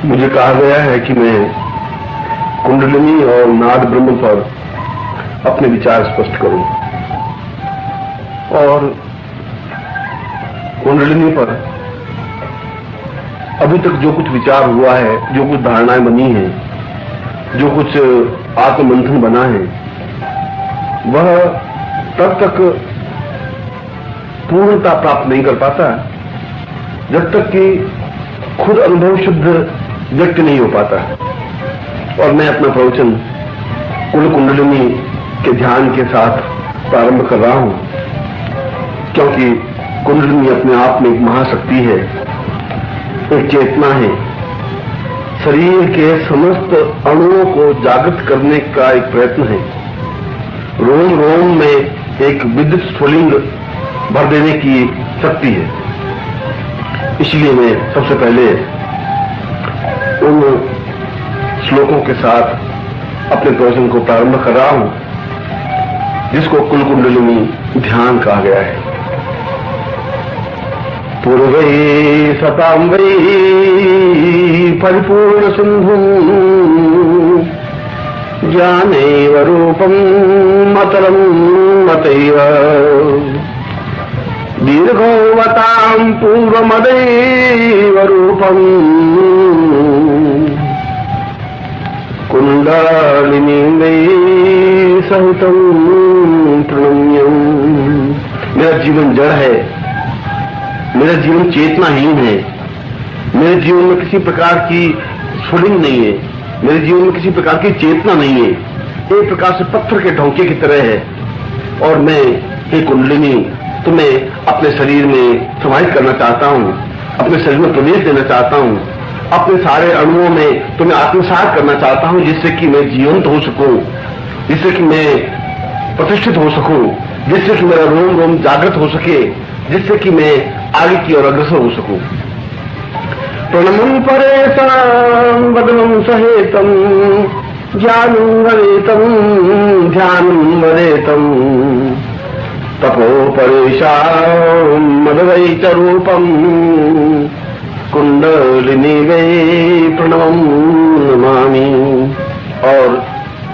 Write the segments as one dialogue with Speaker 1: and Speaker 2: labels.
Speaker 1: मुझे कहा गया है कि मैं कुंडलिनी और नाद ब्रह्म पर अपने विचार स्पष्ट करूं और कुंडलिनी पर अभी तक जो कुछ विचार हुआ है, जो कुछ धारणाएं बनी हैं, जो कुछ आत्ममंथन बना है, वह तब तक पूर्णता प्राप्त नहीं कर पाता जब तक कि खुद अनुभव शुद्ध व्यक्त नहीं हो पाता। और मैं अपना प्रवचन कुल कुंडलिनी के ध्यान के साथ प्रारंभ कर रहा हूं, क्योंकि कुंडलिनी अपने आप में एक महाशक्ति है, एक चेतना है, शरीर के समस्त अणुओं को जागृत करने का एक प्रयत्न है, रोम रोम में एक विद्युत स्फुलिंग भर देने की शक्ति है। इसलिए मैं सबसे पहले उन श्लोकों के साथ अपने प्रवचन को प्रारंभ कर रहा हूं जिसको कुल कुंडलिनी ध्यान कहा गया है। पूर्वै सतां वै परिपूर्ण सिंधु ज्ञानैव रूपं मतरं मतैव दीर्घोवतां पूर्वमदैव रूपं कुंडलिनी वै सहितं प्रणम्यम्। मेरा जीवन जड़ है, मेरा जीवन चेतनाहीन है, मेरे जीवन में किसी प्रकार की स्फुलिंग नहीं है, मेरे जीवन में किसी प्रकार की चेतना नहीं है, एक प्रकार से पत्थर के ढोंके की तरह है। और मैं हे कुंडलिनी तुम्हें अपने शरीर में समाहित करना चाहता हूं, अपने शरीर में प्रवेश देना चाहता हूं, अपने सारे अणुओं में तुम्हें आत्मसात करना चाहता हूं, जिससे कि मैं जीवंत हो सकूं, जिससे कि मैं प्रतिष्ठित हो सकूं, जिससे कि मेरा रोम रोम जागृत हो सके, जिससे कि मैं आगे की ओर अग्रसर हो सकूं। प्रणमं परेशां वदनं सहेतं ज्ञानं वरेतं ध्यानं वरेतं तपो परेशां मदवै च रूपं कुंडलिनी वै प्रणवं नमामि। और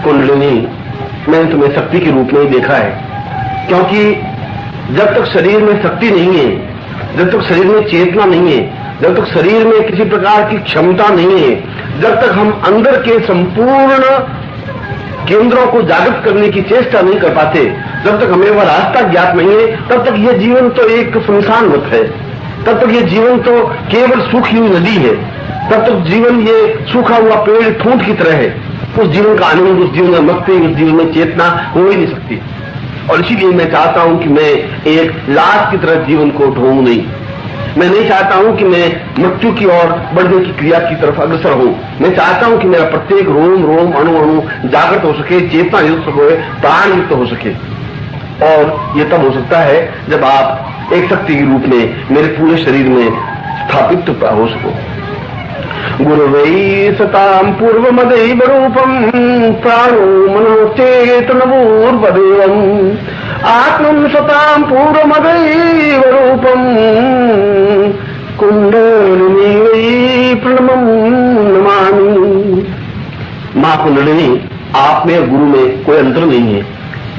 Speaker 1: कुंडलिनी मैंने तुम्हें शक्ति के रूप में ही देखा है, क्योंकि जब तक शरीर में शक्ति नहीं है, जब तक शरीर में चेतना नहीं है, जब तक शरीर में किसी प्रकार की क्षमता नहीं है, जब तक हम अंदर के संपूर्ण केंद्रों को जागृत करने की चेष्टा नहीं कर पाते, जब तक हमें वह रास्ता ज्ञात नहीं है, तब तक यह जीवन तो एक सुनसानवत है, तब तक यह जीवन तो केवल सूखी हुई नदी है, तब तक जीवन ये सूखा हुआ पेड़ ठूंठ की तरह है। उस जीवन का आनंद, उस जीवन में मस्ती, उस जीवन में चेतना हो ही नहीं सकती। और इसीलिए मैं चाहता हूं कि मैं एक लाश की तरह जीवन को ढोऊं नहीं। मैं नहीं चाहता हूं कि मैं मृत्यु की ओर बढ़ने की क्रिया की तरफ अग्रसर हूं। मैं चाहता हूं कि मेरा प्रत्येक रोम रोम अणु अणु जागृत हो सके, चेतना युक्त हो, प्राण युक्त हो सके। और यह तब हो सकता है जब आप एक शक्ति के रूप में मेरे पूरे शरीर में स्थापित हो सको। गुरुवै सतां पूर्वमदैव रूपं प्राणो मनोचेतनपूर्वदेवम् आत्मं सतां पूर्वमदैव रूपं कुंडलिनी वै प्रणमं नमामि। मां कुंडलिनी, आप में और गुरु में कोई अंतर नहीं है।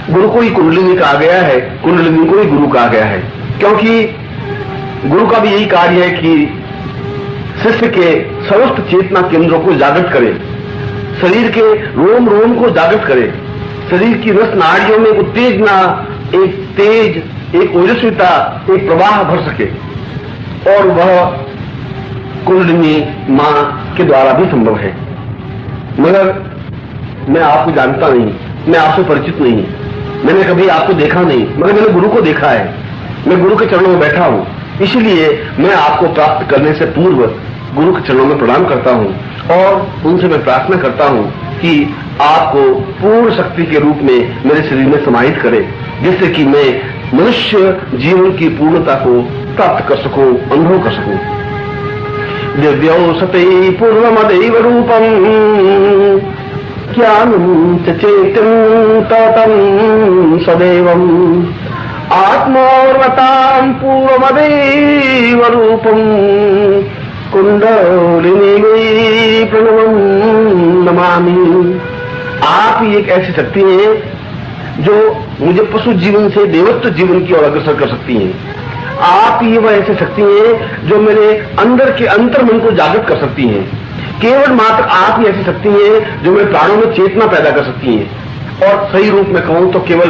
Speaker 1: गुरु को ही कुंडलिनी कहा गया है, कुंडलिनी को ही गुरु कहा गया है, क्योंकि गुरु का भी यही कार्य है कि शिष्य के समस्त चेतना केंद्रों को जागृत करे, शरीर के रोम रोम को जागृत करे, शरीर की रस नाड़ियों में उत्तेजना, एक तेज, एक ओजस्विता, एक प्रवाह भर सके। और वह कुंडलिनी मां के द्वारा भी संभव है। मगर मैं आपको जानता नहीं, मैं आपसे परिचित नहीं, मैंने कभी आपको देखा नहीं, मगर मैंने गुरु को देखा है। मैं गुरु के चरणों में बैठा हूं, इसलिए मैं आपको प्राप्त करने से पूर्व गुरु के चरणों में प्रणाम करता हूं और उनसे मैं प्रार्थना करता हूं कि आपको पूर्ण शक्ति के रूप में मेरे शरीर में समाहित करें, जिससे कि मैं मनुष्य जीवन की पूर्णता को प्राप्त कर सकूं, अनुभव कर सकूं। दिव्यो सते पूर्वमदैव रूपं ज्ञानं च चेतं ततं सदैवम् आत्मोर्वतां पूर्वमदैव रूपं कुंडलिनी वै प्रणवम नमामि। आप ही एक ऐसी शक्ति है जो मुझे पशु जीवन से देवत्व जीवन की ओर अग्रसर कर सकती है। आप ही वह ऐसी शक्ति है जो मेरे अंदर के अंतर मन को जागृत कर सकती है। केवल मात्र आप ही ऐसी शक्ति है जो मेरे प्राणों में चेतना पैदा कर सकती है। और सही रूप में कहूं तो केवल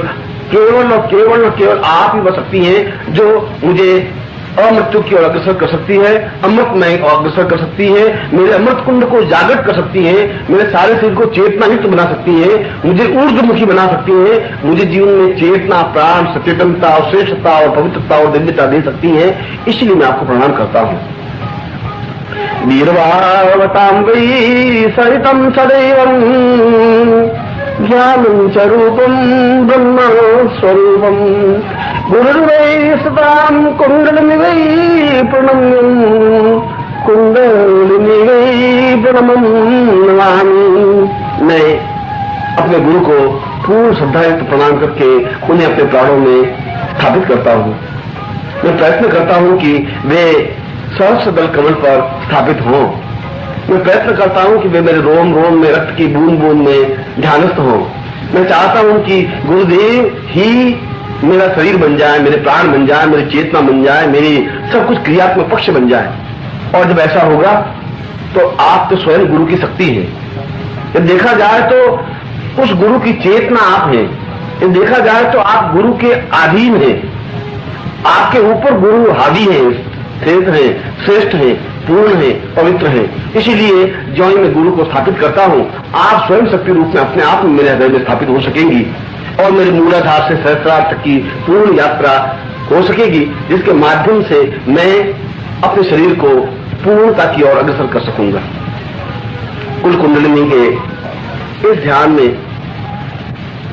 Speaker 1: आप ही वह शक्ति है जो मुझे अमृत्यु की ओर अग्रसर कर सकती है, अमृतमय अग्रसर कर सकती है, मेरे अमृत कुंड को जागृत कर सकती है, मेरे सारे शरीर को चेतनायुक्त बना सकती है, मुझे ऊर्ध्वमुखी बना सकती है, मुझे जीवन में चेतना, प्राण, सचेतनता और श्रेष्ठता और पवित्रता और दिव्यता दे सकती है। इसलिए मैं आपको प्रणाम करता हूं। वीरवावतां वै सहितं सदैवं ज्ञानं च रूपं ब्रह्म स्वरूपं गुरुर्वै सदां कुण्डलिनी वै प्रणम्यं कुण्डलिनी वै प्रणमं नमामि। मैं अपने गुरु को पूर्ण श्रद्धायुक्त प्रणाम करके उन्हें अपने प्राणों में स्थापित करता हूँ। मैं प्रयत्न करता हूँ कि वे सहस्र दल कमल पर स्थापित हों। मैं प्रयत्न करता हूं कि वे मेरे रोम रोम में, रक्त की बूंद बूंद में ध्यानस्थ हों। मैं चाहता हूं कि गुरुदेव ही मेरा शरीर बन जाए, मेरे प्राण बन जाए, मेरी चेतना बन जाए, मेरी सब कुछ क्रियात्मक पक्ष बन जाए। और जब ऐसा होगा तो आप तो स्वयं गुरु की शक्ति है। जब देखा जाए तो उस गुरु की चेतना आप हैं। जब देखा जाए तो आप गुरु के अधीन हैं। आपके ऊपर गुरु हावी है, श्रेष्ठ है, पूर्ण है, पवित्र है। इसीलिए जो ही मैं गुरु को स्थापित करता हूं, आप स्वयं शक्ति रूप में अपने आप में मेरे हृदय में स्थापित हो सकेंगी और मेरे मूलाधार से सहस्रार्थ तक की पूर्ण यात्रा हो सकेगी, जिसके माध्यम से मैं अपने शरीर को पूर्णता की ओर अग्रसर कर सकूंगा। कुल कुंडलिनी के इस ध्यान में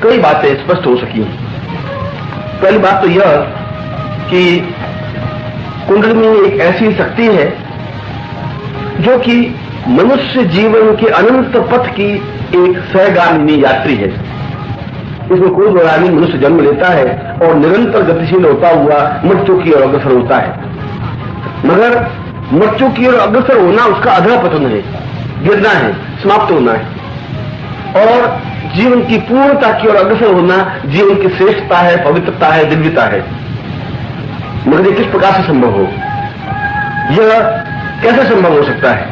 Speaker 1: कई बातें स्पष्ट हो सकी। पहली बात तो यह कि कुंडलिनी एक ऐसी शक्ति है जो कि मनुष्य जीवन के अनंत पथ की एक सहगामिनी यात्री है। इसमें कोई दौरानी मनुष्य जन्म लेता है और निरंतर गतिशील होता हुआ मृत्यु की ओर अग्रसर होता है। मगर मृत्यु की ओर अग्रसर होना उसका अधरा पतन है, गिरना है, समाप्त होना है। और जीवन की पूर्णता की ओर अग्रसर होना जीवन की श्रेष्ठता है, पवित्रता है, दिव्यता है। मगर ये किस प्रकार से संभव हो, यह कैसे संभव हो सकता है?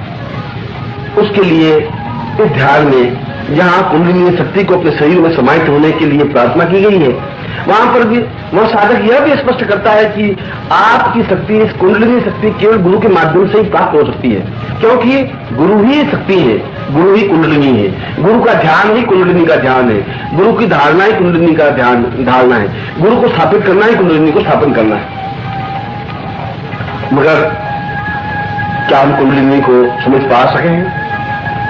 Speaker 1: उसके लिए इस ध्यान में जहां कुंडलिनी शक्ति को अपने शरीर में समाहित होने के लिए प्रार्थना की गई है, वहां पर भी वह साधक यह भी स्पष्ट करता है कि आपकी शक्ति, इस कुंडलिनी शक्ति केवल गुरु के माध्यम से ही प्राप्त हो सकती है, क्योंकि गुरु ही शक्ति है, गुरु ही कुंडलिनी है, गुरु का ध्यान ही कुंडलिनी का ध्यान है, गुरु की धारणा ही कुंडलिनी का धारणा है, गुरु को स्थापित करना ही कुंडलिनी को स्थापन करना है। मगर क्या हम कुंडलिनी को समझ पा सके हैं?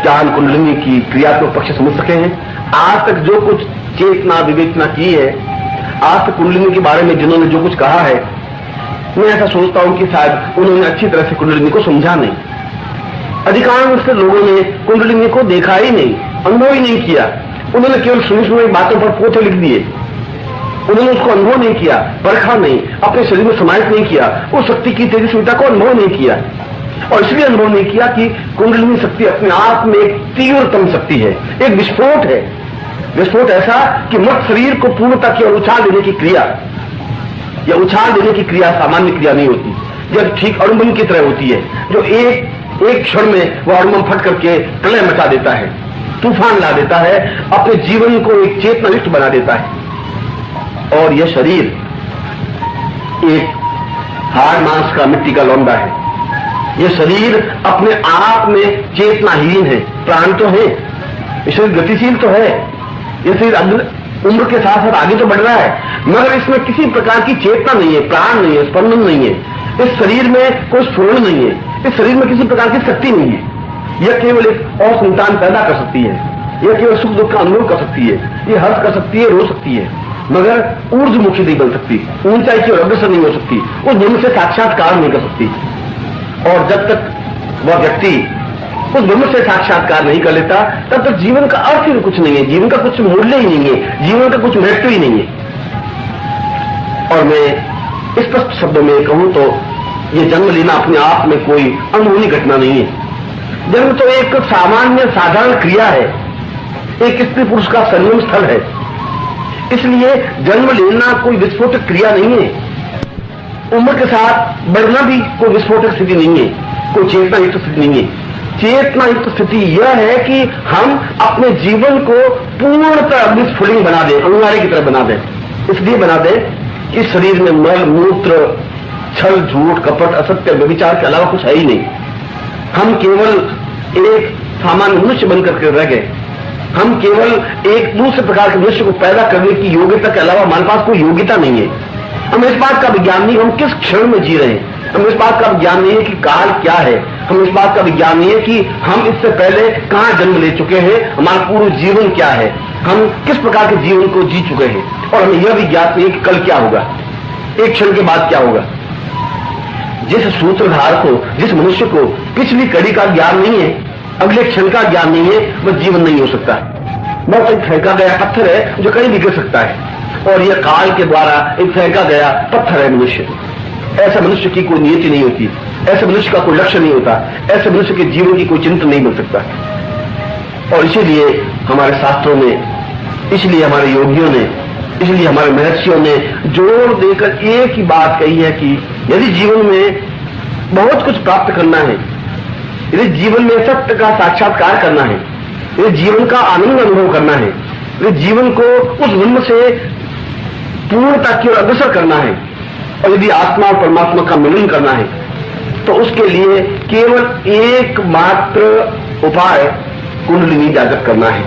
Speaker 1: क्या हम कुंडलिनी की क्रियात्मक पक्ष समझ सके हैं? आज तक जो कुछ चेतना विवेचना की है, आज तक कुंडलिनी के बारे में जिन्होंने जो कुछ कहा है, मैं ऐसा सोचता हूं कि शायद उन्होंने अच्छी तरह से कुंडलिनी को समझा नहीं। अधिकांश लोगों ने कुंडलिनी को देखा ही नहीं, अनुभव ही नहीं किया। उन्होंने केवल सुनी बातों पर पोथे लिख दिए। उन्होंने उसको अनुभव नहीं किया, परखा नहीं, अपने शरीर में समाहित नहीं किया, उस शक्ति की तेजस्विता को अनुभव नहीं किया। और इसलिए अनुभव नहीं किया कि कुंडलिनी शक्ति अपने आप में एक तीव्रतम शक्ति है, एक विस्फोट है। विस्फोट ऐसा कि मृत शरीर को पूर्णता की ओर उछाल देने की क्रिया, या उछाल देने की क्रिया सामान्य क्रिया नहीं होती, जब ठीक अणुबम की तरह होती है, जो एक क्षण में वह अणुबम फट करके प्रलय मचा देता है, तूफान ला देता है, अपने जीवन को एक चेतनायुक्त बना देता है। और यह शरीर एक हाड़ मांस का, मिट्टी का लौंडा है। यह शरीर अपने आप में चेतनाहीन है। प्राण तो है, यह शरीर गतिशील तो है, यह शरीर उम्र के साथ साथ आगे तो बढ़ रहा है, मगर इसमें किसी प्रकार की चेतना नहीं है, प्राण नहीं है, स्पंदन नहीं है। इस शरीर में कोई स्फुरण नहीं है, इस शरीर में किसी प्रकार की शक्ति नहीं है। यह केवल एक और संतान पैदा कर सकती है, यह केवल सुख दुख का अनुभव कर सकती है, यह हंस कर सकती है, रो सकती है, मगर ऊर्ध्वमुखी नहीं बन सकती, ऊंचाई की ओर अग्रसर नहीं हो सकती, उस ब्रह्म से साक्षात्कार नहीं कर सकती। और जब तक वह व्यक्ति उस ब्रह्म से साक्षात्कार नहीं कर लेता, तब तक जीवन का अर्थ ही कुछ नहीं है, जीवन का कुछ मूल्य ही नहीं है, जीवन का कुछ महत्व ही नहीं है। और मैं स्पष्ट शब्दों में कहूं तो यह जन्म लेना अपने आप में कोई अनहोनी घटना नहीं है। जन्म तो एक सामान्य साधारण क्रिया है, एक स्त्री पुरुष का संगम स्थल है। इसलिए जन्म लेना कोई विस्फोटक क्रिया नहीं है। उम्र के साथ बढ़ना भी कोई विस्फोटक स्थिति नहीं है, कोई चेतना युक्त स्थिति नहीं है। चेतना युक्त स्थिति यह है कि हम अपने जीवन को पूर्णतः विस्फुलिंग बना दें, अंगारे की तरह बना दें। इसलिए बना दें कि शरीर में मल मूत्र छल झूठ कपट असत्य व्यभिचार के अलावा कुछ है ही नहीं। हम केवल एक सामान्य मनुष्य बनकर के रह गए। हम केवल एक दूसरे प्रकार के मनुष्य को पैदा करने की योग्यता के अलावा हमारे पास कोई योग्यता नहीं है। हम इस बात का विज्ञान नहीं, हम किस क्षण में जी रहे हैं। हम इस बात का विज्ञान नहीं है कि काल क्या है। हम इस बात का विज्ञान नहीं है कि हम इससे पहले कहां जन्म ले चुके हैं, हमारा पूरा जीवन क्या है, हम किस प्रकार के जीवन को जी चुके हैं। और हमें यह भी ज्ञात नहीं है कि कल क्या होगा, एक क्षण के बाद क्या होगा। जिस सूत्रधार को, जिस मनुष्य को पिछली कड़ी का ज्ञान नहीं है, अगले क्षण का ज्ञान नहीं है, वह जीवन नहीं हो सकता। बस एक फेंका गया पत्थर है जो कहीं भी गिर सकता है, और यह काल के द्वारा एक फेंका गया पत्थर है मनुष्य। ऐसा मनुष्य की कोई नियति नहीं होती, ऐसे मनुष्य का कोई लक्ष्य नहीं होता, ऐसे मनुष्य के जीवन की कोई चिंतन नहीं बन सकता। और इसीलिए हमारे शास्त्रों में, इसलिए हमारे योगियों ने, इसलिए हमारे महर्षियों ने जोर देकर एक ही बात कही है कि यदि जीवन में बहुत कुछ प्राप्त करना है, यदि जीवन में सत्य का साक्षात्कार करना है, यदि जीवन का आनंद अनुभव करना है, यदि जीवन को उस ब्रह्म से पूर्णता की ओर अग्रसर करना है, और यदि आत्मा और परमात्मा का मिलन करना है, तो उसके लिए केवल एकमात्र उपाय कुंडलिनी जागृत करना है।